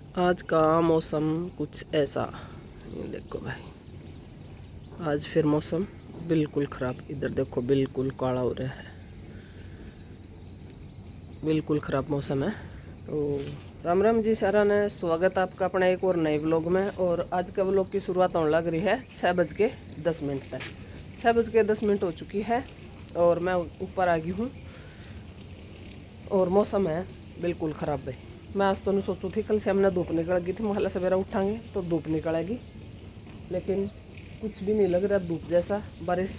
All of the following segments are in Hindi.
आज का मौसम कुछ ऐसा, ये देखो भाई, आज फिर मौसम बिल्कुल ख़राब। इधर देखो बिल्कुल काला हो रहा है, बिल्कुल ख़राब मौसम है। तो राम राम जी सारा ने, स्वागत है आपका अपने एक और नए व्लॉग में। और आज का व्लॉग की शुरुआत होने लग रही है 6:10 पर। 6:10 हो चुकी है और मैं ऊपर आ गई हूँ और मौसम है बिल्कुल ख़राब भाई। मैं आज तो नहीं सोचू थी, कल से हमने धूप निकल गई थी, महला सवेरा उठाएंगे तो धूप निकलेगी, लेकिन कुछ भी नहीं लग रहा धूप जैसा। बारिश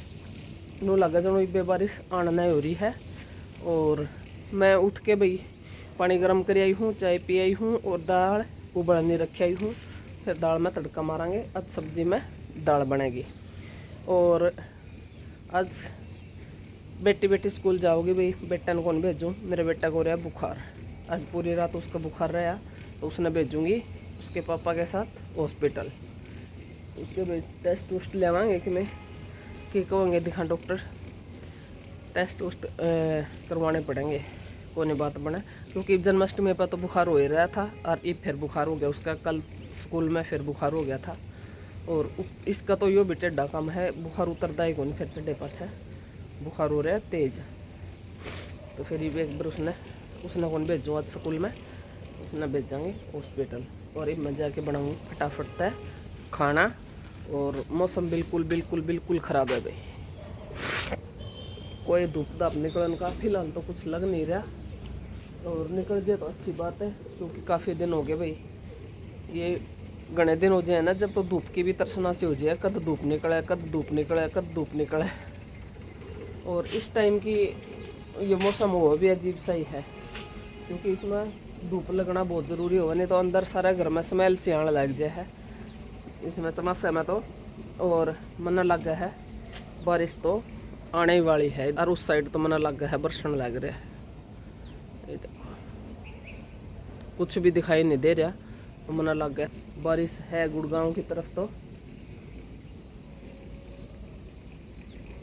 नो लगा जो इबे बारिश आना हो रही है। और मैं उठ के भाई पानी गर्म कर आई हूँ, चाय पी आई हूँ और दाल उबलने रखी आई हूँ। फिर दाल में तड़का मारेंगे, आज सब्जी में दाल बनेगी। और आज बेटी स्कूल जाओगी भाई, बेटा को कौन भेजूँ, मेरे बेटा को रहा बुखार, आज पूरी रात उसका बुखार रहा तो उसने भेजूँगी उसके पापा के साथ हॉस्पिटल। उसके भाई टेस्ट वुस्ट लेवाएंगे कि मैं कि कहोगे दिखा डॉक्टर, टेस्ट वुस्ट करवाने पड़ेंगे, कोई बात बने। क्योंकि जन्माष्टमी पर तो बुखार हो ही रहा था और ये फिर बुखार हो गया उसका, कल स्कूल में फिर बुखार हो गया था। और इसका तो यो भी टेढ़ा काम है, बुखार उतरता ही कौन, फिर चढ़े पाछे बुखार हो रहा है तेज। तो फिर ये एक बार उसने कौन भेजो आज स्कूल में, उसने भेजेंगे हॉस्पिटल। और ये मैं जाके बनाऊँगी फटाफट तय खाना। और मौसम बिल्कुल बिल्कुल बिल्कुल ख़राब है भाई, कोई धूप धाप निकलने का फिलहाल तो कुछ लग नहीं रहा। और निकल जाए तो अच्छी बात है, क्योंकि काफ़ी दिन हो गए भाई, ये घने दिन हो जाए ना जब, तो धूप की भी तरसना से हो जाए, कद धूप निकले कद धूप निकले कद धूप निकले। और इस टाइम की ये मौसम हो भी अजीब सा ही है, क्योंकि इसमें धूप लगना बहुत ज़रूरी हो, नहीं तो अंदर सारा घर में स्मेल से आने लग जाए है इसमें चमस्या में तो। और मन लग गया है बारिश तो आने ही वाली है, और उस साइड तो मन लग गया है बरसन लग रहा है। ये देखो कुछ भी दिखाई नहीं दे रहा, तो मन लग गया बारिश है गुड़गांव की तरफ तो।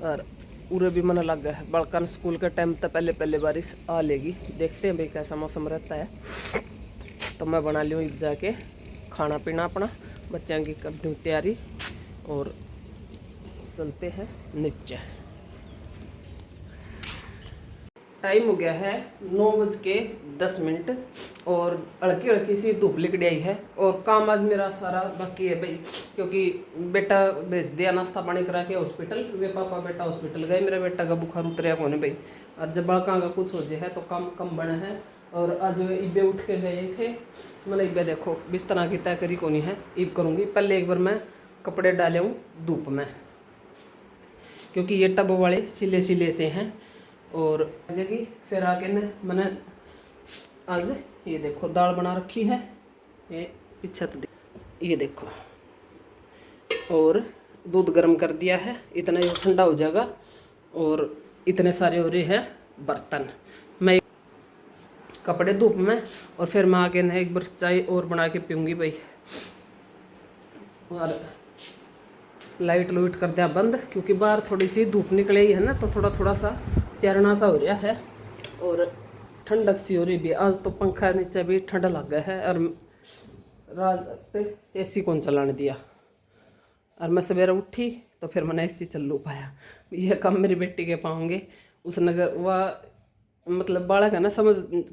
और पूरे भी मन लग गया है, बड़कन स्कूल के टाइम तक पहले पहले बारिश आ लेगी, देखते हैं भाई कैसा मौसम रहता है। तो मैं बना लूँ जाके खाना पीना अपना, बच्चों की कर दूँ तैयारी और चलते हैं नीचे। टाइम हो गया है 9:10 और हल्की हल्की सी धूप निकल आई है। और काम आज मेरा सारा बाकी है भाई, क्योंकि बेटा भेज दिया नाश्ता पानी करा के हॉस्पिटल, वे पापा बेटा हॉस्पिटल गए, मेरा बेटा का बुखार उतरिया कौन भाई। और जब बड़का का कुछ हो जाए है तो काम कम बना है। और आज इबे उठ के गए थे, मैंने इबे देखो बिस्तर की तय करी कोनी है, ईब करूँगी। पहले एक बार मैं कपड़े डाले हूँ धूप में, क्योंकि ये टब वाले सिले सिले से हैं। और जगह फिर आके न मैंने आज ये देखो दाल बना रखी है, ये पीछे तो ये देखो, और दूध गर्म कर दिया है, इतना ही ठंडा हो जाएगा। और इतने सारे हो रहे हैं बर्तन, मैं कपड़े धूप में, और फिर मैं आके न एक बार चाय और बना के पीऊँगी भाई। और लाइट लूइट कर दिया बंद, क्योंकि बाहर थोड़ी सी धूप निकली है ना, तो थोड़ा थोड़ा सा चरना सा हो रहा है और ठंडक सी हो रही भी। आज तो पंखा नीचे भी ठंडा लग गया है, और रात एसी कौन चलाने दिया। और मैं सवेरे उठी तो फिर मैंने एसी चलू पाया। यह काम मेरी बेटी के पाऊँगे, उसने वह मतलब बालक है ना,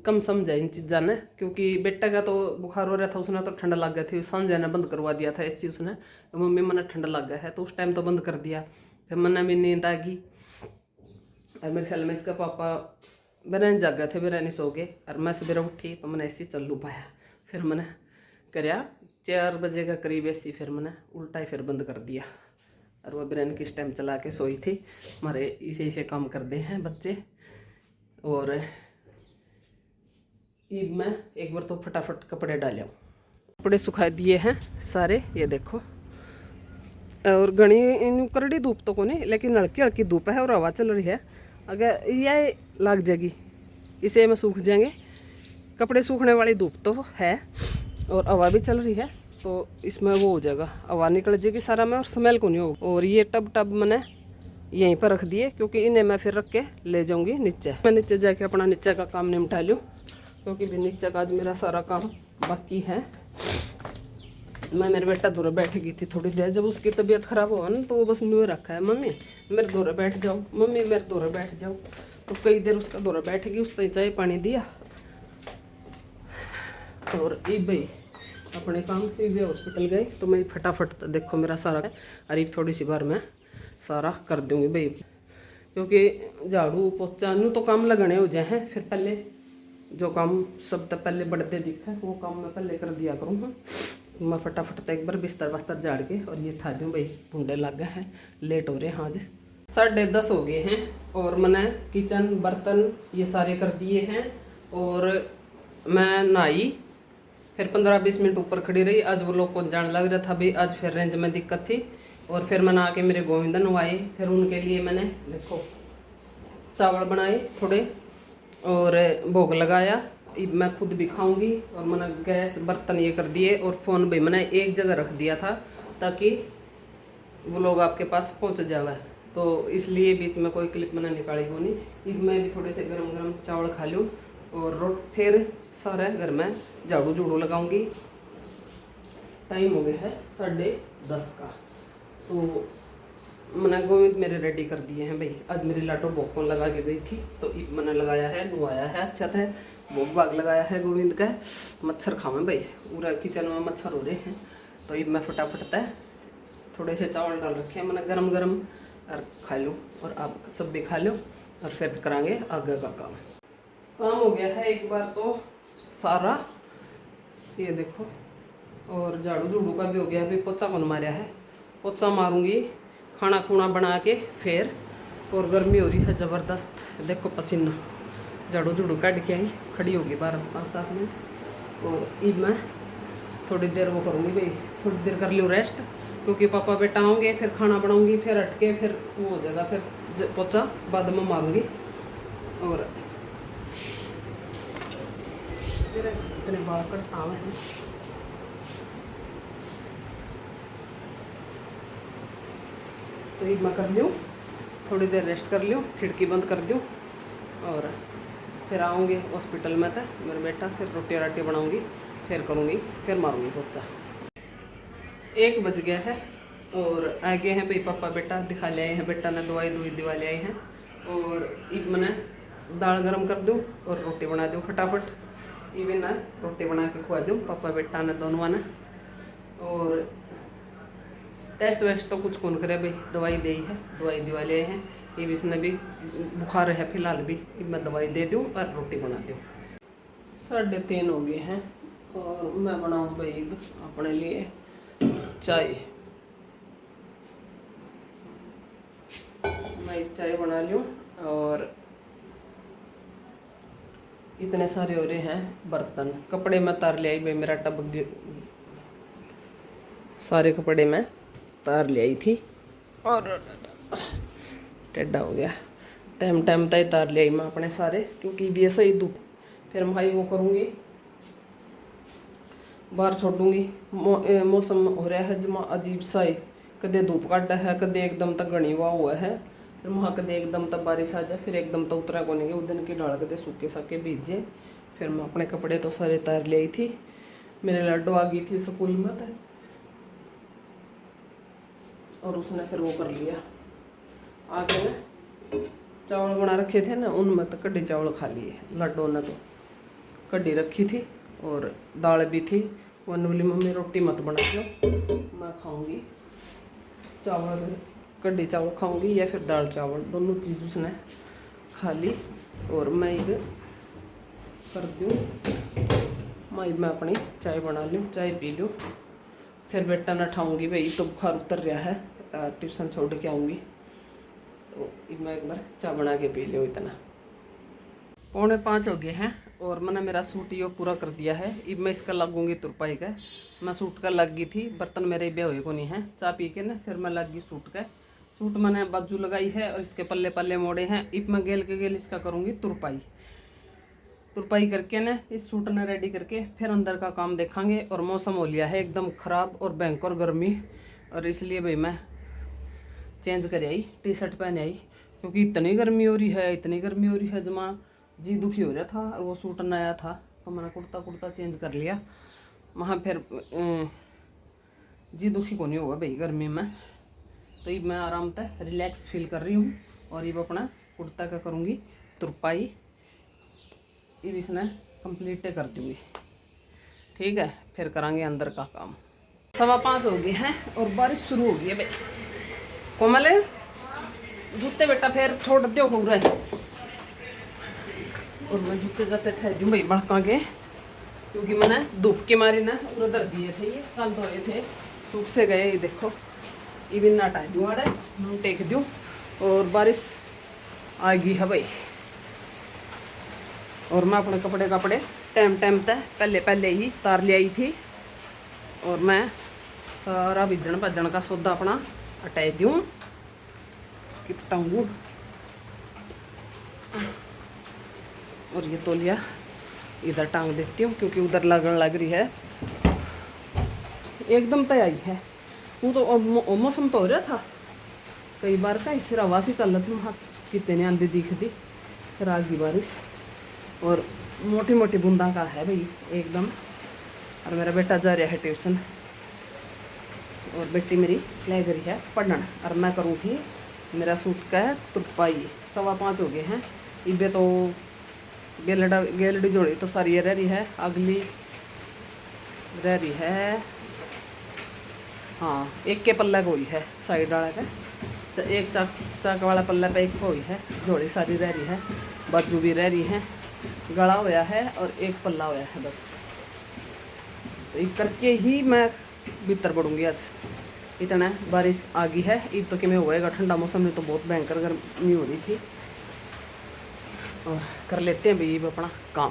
कम समझा इन चीज़ा ने, क्योंकि बेटा का तो बुखार हो रहा था, उसने तो ठंडा लग गया थी, संजय ने बंद करवा दिया था एसी उसने, तो मम्मी मैंने ठंडा लग गया है, तो उस टाइम तो बंद कर दिया। फिर मैंने भी नींद आ गई, और मेरे ख्याल में इसका पापा बिरयानी जाग गए थे, बिरयानी सो गए। और मैं सवेरे उठी तो मैंने एसी चलू पाया। फिर मैंने कराया 4 बजे का करीब एसी, फिर मैंने उल्टा ही फिर बंद कर दिया। और वह बिरयानी किस टाइम चला के सोई थी। हमारे इसे काम करते हैं बच्चे। और ईद में एक बार तो फटाफट कपड़े डाले, कपड़े सुखा दिए हैं सारे, ये देखो। और घनी इन करड़ी धूप तो को नहीं, लेकिन हल्की हल्की धूप है और हवा चल रही है। अगर यह लग जाएगी इसे में सूख जाएंगे, कपड़े सूखने वाली धूप तो है और हवा भी चल रही है, तो इसमें वो हो जाएगा, हवा निकल जाएगी सारा में और स्मेल को नहीं होगा। और ये टब मैंने यहीं पर रख दिए, क्योंकि इन्हें मैं फिर रख के ले जाऊंगी नीचे। मैं नीचे जाके अपना नीचे का काम निपटा लूँ, क्योंकि भी नीचे का आज मेरा सारा काम बाकी है। मैं मेरे बेटा दूर बैठ गई थी थोड़ी देर, जब उसकी तबीयत खराब हुआ ना तो वो बस न्यू रखा है, मम्मी मेरे दूर बैठ जाओ, मम्मी मेरे दूर बैठ जाओ। तो कई देर उसका दूर बैठ गई, उसने चाय पानी दिया और ये भाई अपने काम पे भी हॉस्पिटल गए। तो मैं फटाफट देखो मेरा सारा अरे थोड़ी सी बार मैं सारा कर दूंगी भाई, क्योंकि झाड़ू पोछा नू तो काम लगने हो जाए हैं, फिर पहले जो काम सब तक पहले बढ़ते दिखा वो काम मैं पहले कर दिया करूँ। हाँ मैं फटाफट तक एक बार बिस्तर वस्तर झाड़ के और ये ठा दूँ भाई, भूडे लग गए हैं, लेट हो रहे हैं आज 10:30 हो गए हैं। और मैंने किचन बर्तन ये सारे कर दिए हैं और मैं नहाई, फिर 15-20 मिनट ऊपर खड़ी रही। आज वो लोग को जाने लग रहा था भाई, आज फिर रेंज में दिक्कत थी। और फिर मैंने आके मेरे गोविंदन नवाए, फिर उनके लिए मैंने देखो चावल बनाए थोड़े और भोग लगाया, मैं खुद भी खाऊंगी। और मैंने गैस बर्तन ये कर दिए और फ़ोन भी मैंने एक जगह रख दिया था ताकि वो लोग आपके पास पहुंच जावे, तो इसलिए बीच में कोई क्लिप मैंने निकाली को नहीं। मैं भी थोड़े से गरम गरम चावल खा लूँ और फिर सारा घर में झाड़ू झूड़ू लगाऊंगी। टाइम हो गया है 10:30 का। तो मैंने गोविंद मेरे रेडी कर दिए हैं भाई। आज मेरी लाटो भोग लगा के गई थी तो मैंने लगाया है, नुआया है, अच्छा था, भोग भाग लगाया है गोविंद का। मच्छर खावे भाई, पूरा किचन में मच्छर हो रहे हैं। तो ये मैं फटाफट तय थोड़े से चावल डाल रखे हैं, मैंने गरम गरम और खा लूँ और आप सब भी खा लो और फिर करांगे आगे का काम हो गया है एक बार तो सारा, ये देखो। और झाड़ू झूड़ू का भी हो गया, अभी पोछा कौन मारा है, पोछा मारूंगी खाना खूना बना के फिर। और गर्मी हो रही है ज़बरदस्त, देखो पसीना, झाड़ू झूड़ू काट के आई, खड़ी होगी 12-5-7 मिनट। और अब मैं थोड़ी देर वो करूँगी भाई, थोड़ी देर कर लूँ रेस्ट, क्योंकि पापा बेटा आऊँगे, फिर खाना बनाऊँगी, फिर हट के फिर वो हो जाएगा, फिर पोछा बाद में मारूँगी। और इतने बाल कटता है, तो ये मैं कर लूँ, थोड़ी देर रेस्ट कर लूँ, खिड़की बंद कर दूँ और फिर आऊँगी हॉस्पिटल में तक मेरा बेटा, फिर रोटी राटी बनाऊँगी, फिर करूँगी, फिर मारूँगी पोछा। 1 बज गया है और आ गए हैं भाई पापा बेटा, दिखा ले आए हैं, बेटा ने दवाई दिवा ले आए हैं। और अब मैंने दाल गरम कर दूँ और रोटी बना दूँ फटाफट, इवन ना रोटी बना के खुआ दूँ पापा बेटा ने दोनों ने। और टेस्ट वेस्ट तो कुछ कौन करे भाई, दवाई दे है, दवाई दिवा ले हैं, ये भी इसने भी बुखार है फिलहाल भी, मैं दवाई दे दूँ और रोटी बना दूँ। 3:30 हो गए हैं और मैं बनाऊँ भाई अपने लिए चाय। मैं चाय बना लूँ और इतने सारे हो रहे हैं बर्तन, कपड़े मैं तार ले आई भाई, मेरा टब सारे कपड़े मैं तार ले आई थी और टेढ़ा हो गया, टाइम तय तार ले आई मैं अपने सारे, क्योंकि भी ऐसा ही धूप, फिर मैं वो करूँगी बाहर छोड़ूंगी। मौसम हो रहा है जमा अजीब सा ही, कदे धूप काटा है, कदे एकदम तक घनी हुआ है, फिर वहाँ कदे एकदम तक बारिश आ जाए, फिर एकदम तक उतरा को नहीं, उस दिन की डाल कदे सूखे साके भीजे। फिर मैं अपने कपड़े तो सारे तार ले आई थी, मेरे लड्डू आ गई थी स्कूल में तो, और उसने फिर वो कर लिया। आगे ना चावल बना रखे थे ना, उनमें तो कड्डी चावल खा लिए लड्डू ने, तो कड्डी रखी थी और दाल भी थी। वन बोली मम्मी रोटी मत बना लो, मैं खाऊंगी चावल, कड्डी चावल खाऊंगी या फिर दाल चावल, दोनों चीज़ उसने खा ली। और मैं ये कर दूँ, मैं अपनी चाय बना लूँ, चाय पी लूँ, फिर बेटा न उठाऊँगी भाई, तो बुखार उतर रहा है, ट्यूशन छोड़ के आऊँगी, तो मैं एक बार चाय बना के पी लूँ। इतना 4:45 हो गए हैं और मैंने मेरा सूट यो पूरा कर दिया है। अब मैं इसका लगूंगी तुरपाई का, मैं सूट का लग गई थी, बर्तन मेरे बे हुए को नहीं है, चाय पी के ना फिर मैं लग गई सूट का। सूट मैंने बाजू लगाई है और इसके पल्ले पल्ले मोड़े हैं। अब मैं गेल के गेल इसका करूँगी तुरपाई, तुरपाई करके ना इस सूट ने रेडी करके फिर अंदर का काम देखेंगे। और मौसम हो लिया है एकदम ख़राब और भयंकर गर्मी, और इसलिए भाई मैं चेंज कर आई, टी शर्ट पहन आई, क्योंकि इतनी गर्मी हो रही है, इतनी गर्मी हो रही है जमा जी दुखी हो रहा था। और वो सूट नया था तो मैंने कुर्ता चेंज कर लिया। वहाँ फिर जी दुखी को नहीं होगा भाई गर्मी में। तो ये मैं आराम से रिलैक्स फील कर रही हूँ। और ये अपना कुर्ता का करूँगी तुरपाई, ये भी इसने कंप्लीट कर दूँगी। ठीक है, फिर करेंगे अंदर का काम। 5:15 हो गए हैं और बारिश शुरू हो गई है भाई। कोमल जूते बेटा फिर छोड़ दो हो रहा है। और मैं जूते जाते ठहर दूँ भाई बड़का के, क्योंकि मैंने धूप के मारी ना उधर दिए थे, ये कल धोए थे, सूख से गए। ये देखो ये भी ना हटा दूँ अरे मैं टेक दूँ। और बारिश आ गई है भाई। और मैं अपने कपड़े टाइम तक पहले ही तार ले आई थी। और मैं सारा भिजन भजन का सौदा अपना हटा दूँ कि टांगू। और ये तौलिया इधर टांग देती हूँ क्योंकि उधर लगन लग रही है। एकदम तय आई है वो तो मौसम तो हो रहा था कई बार का, फिर हवा से चल रहा थी वहाँ कितने आंधी दिखती, फिर आ गई बारिश। और मोटी मोटी बूंदा का है भाई एकदम। और मेरा बेटा जा रहा है ट्यूशन और बेटी मेरी ले गई है पढ़न। और मैं करूँगी मेरा सूट का है तुरपाई। 5:15 हो गए हैं। इबे तो गेलड़ी जोड़ी तो सारी रह रही है, अगली रह रही है। हाँ एक के पल्ला कोई है साइड वाला का, एक चाक वाला पल्ला पे एक कोई है, जोड़ी सारी रह रही है। बाजू भी रह रही है, गला होया है और एक पल्ला होया है बस। तो ये करके ही मैं भीतर बढ़ूँगी आज। इतना बारिश आ गई है। ईद तो किमें होएगा, ठंडा मौसम में तो बहुत भयंकर गर्मी हो रही थी। और कर लेते हैं भाई अपना काम।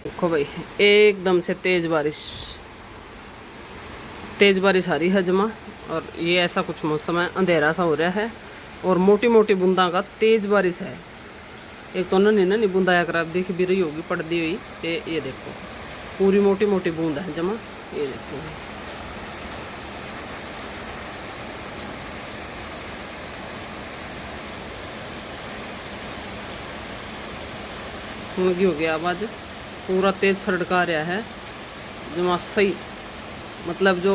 देखो भाई एकदम से तेज़ बारिश आ रही है जमा। और ये ऐसा कुछ मौसम है, अंधेरा सा हो रहा है और मोटी मोटी बूंदा का तेज़ बारिश है। एक तो नन्ही बूंदा आया कर दिख भी रही होगी पड़ती हुई। ये देखो पूरी मोटी मोटी बूंद है जमा। ये देखो लगी हो गया आवाज, पूरा तेज सड़का रहा है जमा सही। मतलब जो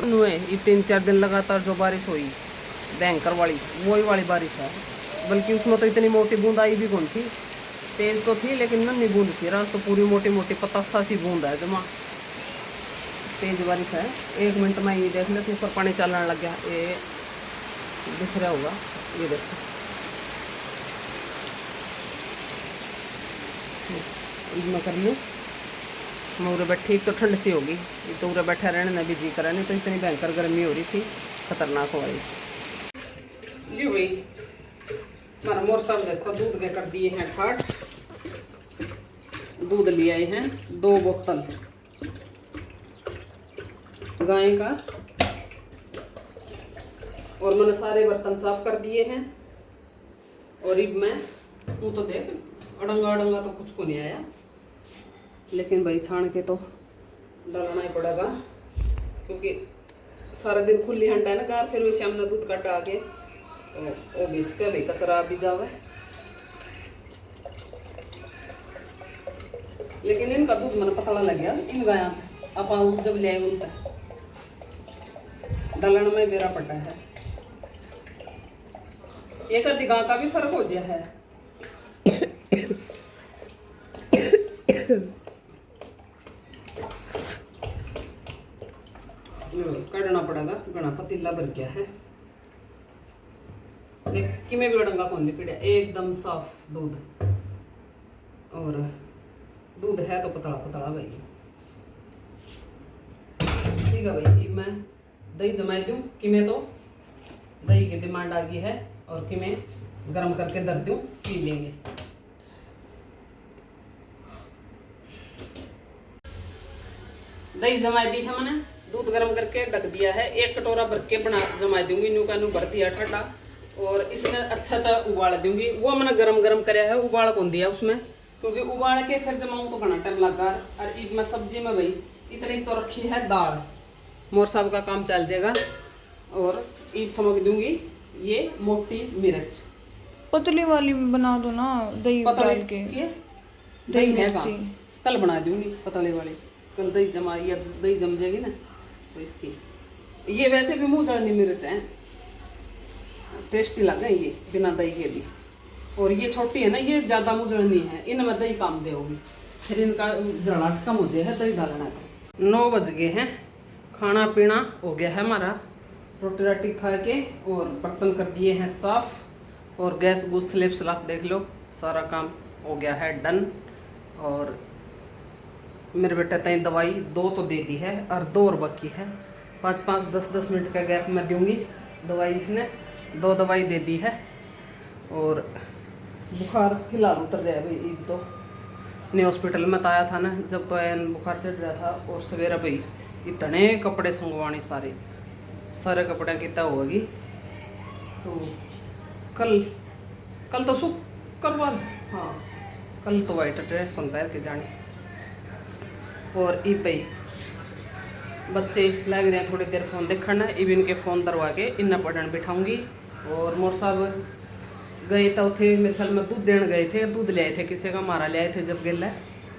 ये 3-4 दिन लगातार जो बारिश हुई भयंकर वाली, वही वाली बारिश है। बल्कि उसमें तो इतनी मोटी बूंद आई भी कौन थी, तेज तो थी लेकिन नन्ही बूंद थी। रात तो पूरी मोटी मोटी पतासा सी बूंद है जमा, तेज बारिश है। 1 मिनट में ये देख लेते ऊपर पानी चलने लग गया। ये दिख रहा होगा, ये देखो मैं कर लूँ। मैं उरे बैठी, एक तो ठंड सी होगी, ये तो उरे बैठा रहने ना भी जी करा, नहीं तो इतनी भयंकर गर्मी हो रही थी, खतरनाक हो रही। ली भाई हमारा मोर साहब देखो दूध के कर दिए हैं ठाट। दूध ले आए हैं 2 बोतल गाय का। और मैंने सारे बर्तन साफ कर दिए हैं। और अब मैं तू तो देख अड़ंगा तो कुछ को नहीं आया, लेकिन भाई छान के तो डालना ही पड़ेगा क्योंकि सारा दिन खुली हंडा है ना गार। फिर वैसे हमने दूध काटा आगे तो वो भी इसका भी कचरा भी जावे। लेकिन इनका दूध मैंने पतला लग गया इन गाया आप जब ले आए उन तक डालने में बेरा पड़ा है। एक आधी गां का भी फर्क हो गया है। काटना पड़ेगा, घना पतीला भर गया है। देख कि मैं भी डंगा कौन लिपड़ा एकदम साफ दूध। और दूध है तो पतला पतला भाई। ठीक है भाई, मैं दही जमा दूँ कि मैं तो दही की डिमांड आ गई है और कि मैं गर्म करके दर दूँ, पी लेंगे। दही जमा दी है मैंने, दूध गर्म करके ढक दिया है। 1 कटोरा भर के बना जमा दूंगी, नू का नू भर दिया ठंडा। और इसमें अच्छा सा उबाल दूंगी। वो मैंने गरम कराया है, उबाल कौन दिया उसमें, क्योंकि उबाल के फिर जमाऊँ तो घना टाइम लगा। और ईद में सब्जी में भाई इतनी तो रखी है दाल, मोर साहब का काम चल जाएगा। और ईद चमक दूंगी ये मोटी मिर्च। पतली वाली बना दो ना दही डाल के। दही है कल बना दूंगी पतले वाली। कल दही जमा या दही जम जाएगी ना तो इसकी ये वैसे भी मुँह जड़नी मिर्च है, टेस्टी लगे ये बिना दही के भी। और ये छोटी है ना, ये ज़्यादा मुजड़नी है, इनमें दही काम देगी, फिर इनका जड़ाट कम हो जाए दही डालना। तो 9 बज गए हैं, खाना पीना हो गया है हमारा, रोटी राटी खा के और बर्तन कर दिए हैं साफ़, और गैस गूस स्लेब सलाफ देख लो, सारा काम हो गया है डन। और मेरे बेटे तय दवाई 2 तो दे दी है और 2 और बाकी है, 5-5 10-10 मिनट का गैप मैं दूंगी दवाई। इसने 2 दवाई दे दी है और बुखार फिलहाल उतर रहा है भाई। एक तो नहीं हॉस्पिटल में तो आया था ना जब, तो एन बुखार चढ़ रहा था। और सवेरा भाई इतने कपड़े संगवाने, सारे कपड़े की तय होगी। तो कल तो शुक्रवार, हाँ कल तो वाइट ड्रेस कौन पहन के जाने। और ई भाई बच्चे लग रहे हैं थोड़ी देर फ़ोन देखना, इब इनके फ़ोन दरवा के इन्ना पढ़ने बिठाऊंगी। और मोर साहब गए तो थे मेरे ख्याल में दूध देने गए थे, दूध ले आए थे किसी का, मारा ले आए थे जब गिल है,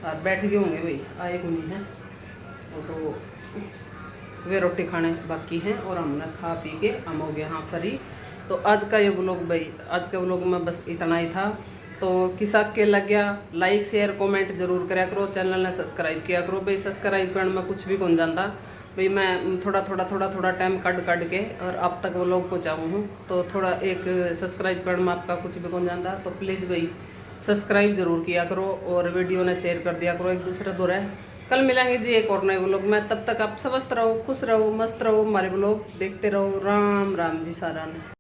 और बैठ गए होंगे भाई, आए को नहीं है। तो वे रोटी खाने बाकी हैं और हमने खा पी के हम हो गए हाँ फ्री। तो आज का ये व्लॉग भाई, आज के व्लॉग में बस इतना ही था। तो किसा के लग गया, लाइक शेयर कमेंट जरूर करा करो, चैनल ने सब्सक्राइब किया करो भाई। सब्सक्राइब करने में कुछ भी कौन जानता भाई, मैं थोड़ा टाइम कट के और आप तक वो लोग पहुँचाऊँ हूँ, तो थोड़ा एक सब्सक्राइब करने में आपका कुछ भी कौन जानता, तो प्लीज़ भाई सब्सक्राइब जरूर किया करो और वीडियो ने शेयर कर दिया करो एक दूसरे दो रहे। कल मिलेंगे जी एक और नए व्लॉग में, तब तक आप स्वस्थ रहो, खुश रहो, मस्त रहो, हमारे व्लॉग देखते रहो। राम राम जी सारा ने।